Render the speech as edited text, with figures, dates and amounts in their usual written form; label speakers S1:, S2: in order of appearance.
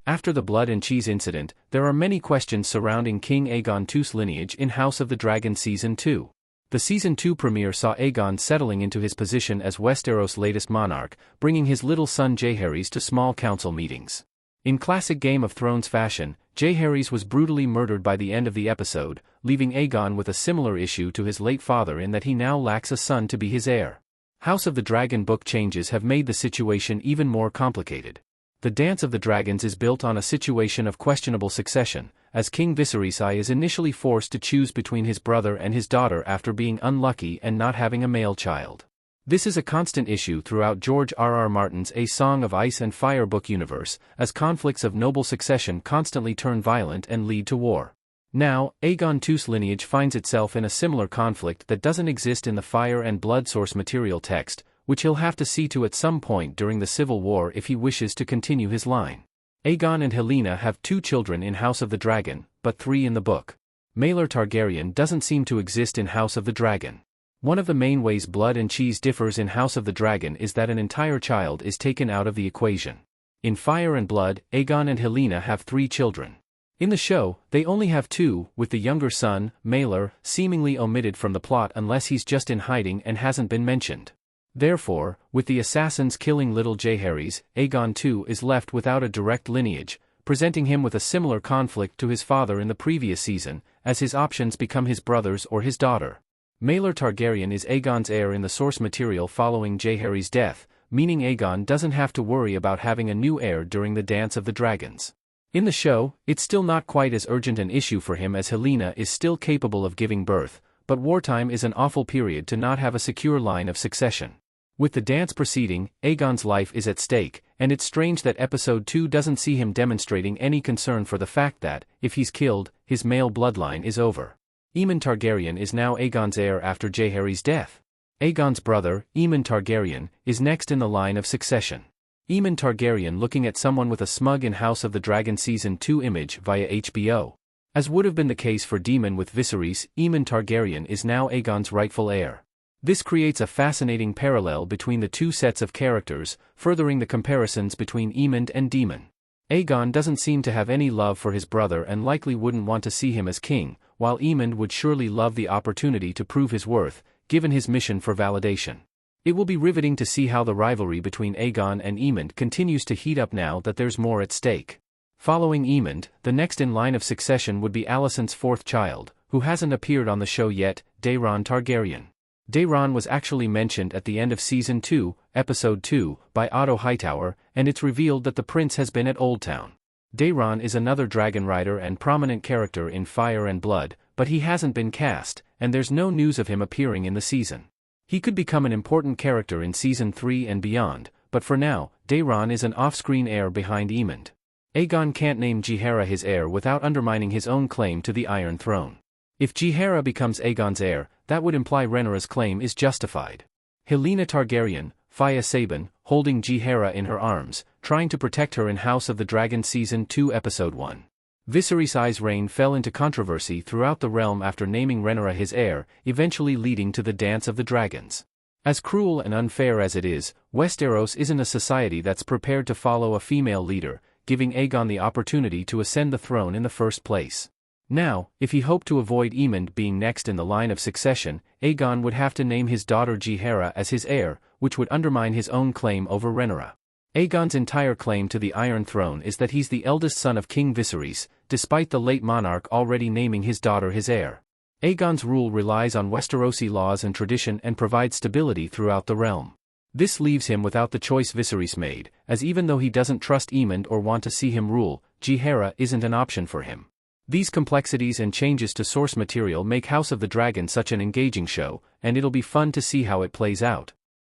S1: After the blood and cheese incident, there are many questions surrounding King Aegon II's lineage in House of the Dragon Season 2. The Season 2 premiere saw Aegon settling into his position as Westeros' latest monarch, bringing his little son Jaehaerys to small council meetings. In classic Game of Thrones fashion, Jaehaerys was brutally murdered by the end of the episode, leaving Aegon with a similar issue to his late father in that he now lacks a son to be his heir. House of the Dragon book changes have made the situation even more complicated. The Dance of the Dragons is built on a situation of questionable succession, as King Viserys is initially forced to choose between his brother and his daughter after being unlucky and not having a male child. This is a constant issue throughout George R.R. Martin's A Song of Ice and Fire book universe, as conflicts of noble succession constantly turn violent and lead to war. Now, Aegon II's lineage finds itself in a similar conflict that doesn't exist in the Fire and Blood source material text, which he'll have to see to at some point during the Civil War if he wishes to continue his line. Aegon and Helaena have 2 children in House of the Dragon, but 3 in the book. Maelor Targaryen doesn't seem to exist in House of the Dragon. One of the main ways blood and cheese differs in House of the Dragon is that an entire child is taken out of the equation. In Fire and Blood, Aegon and Helaena have 3 children. In the show, they only have 2, with the younger son, Maelor, seemingly omitted from the plot unless he's just in hiding and hasn't been mentioned. Therefore, with the assassins killing little Jaehaerys, Aegon II is left without a direct lineage, presenting him with a similar conflict to his father in the previous season, as his options become his brother's or his daughter. Maelor Targaryen is Aegon's heir in the source material following Jaehaerys' death, meaning Aegon doesn't have to worry about having a new heir during the Dance of the Dragons. In the show, it's still not quite as urgent an issue for him as Helaena is still capable of giving birth, but wartime is an awful period to not have a secure line of succession. With the dance proceeding, Aegon's life is at stake, and it's strange that Episode 2 doesn't see him demonstrating any concern for the fact that, if he's killed, his male bloodline is over. Aemon Targaryen is now Aegon's heir after Jaehaerys' death. Aegon's brother, Aemon Targaryen, is next in the line of succession. Aemon Targaryen looking at someone with a smug in House of the Dragon Season 2 image via HBO. As would have been the case for Daemon with Viserys, Aemon Targaryen is now Aegon's rightful heir. This creates a fascinating parallel between the 2 sets of characters, furthering the comparisons between Aemon and Daemon. Aegon doesn't seem to have any love for his brother and likely wouldn't want to see him as king, while Aemon would surely love the opportunity to prove his worth, given his mission for validation. It will be riveting to see how the rivalry between Aegon and Aemon continues to heat up now that there's more at stake. Following Aemon, the next in line of succession would be Alicent's 4th child, who hasn't appeared on the show yet, Daeron Targaryen. Daeron was actually mentioned at the end of Season 2, Episode 2, by Otto Hightower, and it's revealed that the prince has been at Oldtown. Daeron is another dragon rider and prominent character in Fire and Blood, but he hasn't been cast, and there's no news of him appearing in the season. He could become an important character in Season 3 and beyond, but for now, Daeron is an off-screen heir behind Aemon. Aegon can't name Jaehaera his heir without undermining his own claim to the Iron Throne. If Jaehaera becomes Aegon's heir, that would imply Rhaenyra's claim is justified. Helaena Targaryen, Faya Sabin, holding Jaehaera in her arms, trying to protect her in House of the Dragon Season 2 Episode 1. Viserys' reign fell into controversy throughout the realm after naming Rhaenyra his heir, eventually leading to the Dance of the Dragons. As cruel and unfair as it is, Westeros isn't a society that's prepared to follow a female leader, giving Aegon the opportunity to ascend the throne in the first place. Now, if he hoped to avoid Aemon being next in the line of succession, Aegon would have to name his daughter Jaehaera as his heir, which would undermine his own claim over Rhaenyra. Aegon's entire claim to the Iron Throne is that he's the eldest son of King Viserys, despite the late monarch already naming his daughter his heir. Aegon's rule relies on Westerosi laws and tradition and provides stability throughout the realm. This leaves him without the choice Viserys made, as even though he doesn't trust Aemon or want to see him rule, Jaehaera isn't an option for him. These complexities and changes to source material make House of the Dragon such an engaging show, and it'll be fun to see how it plays out.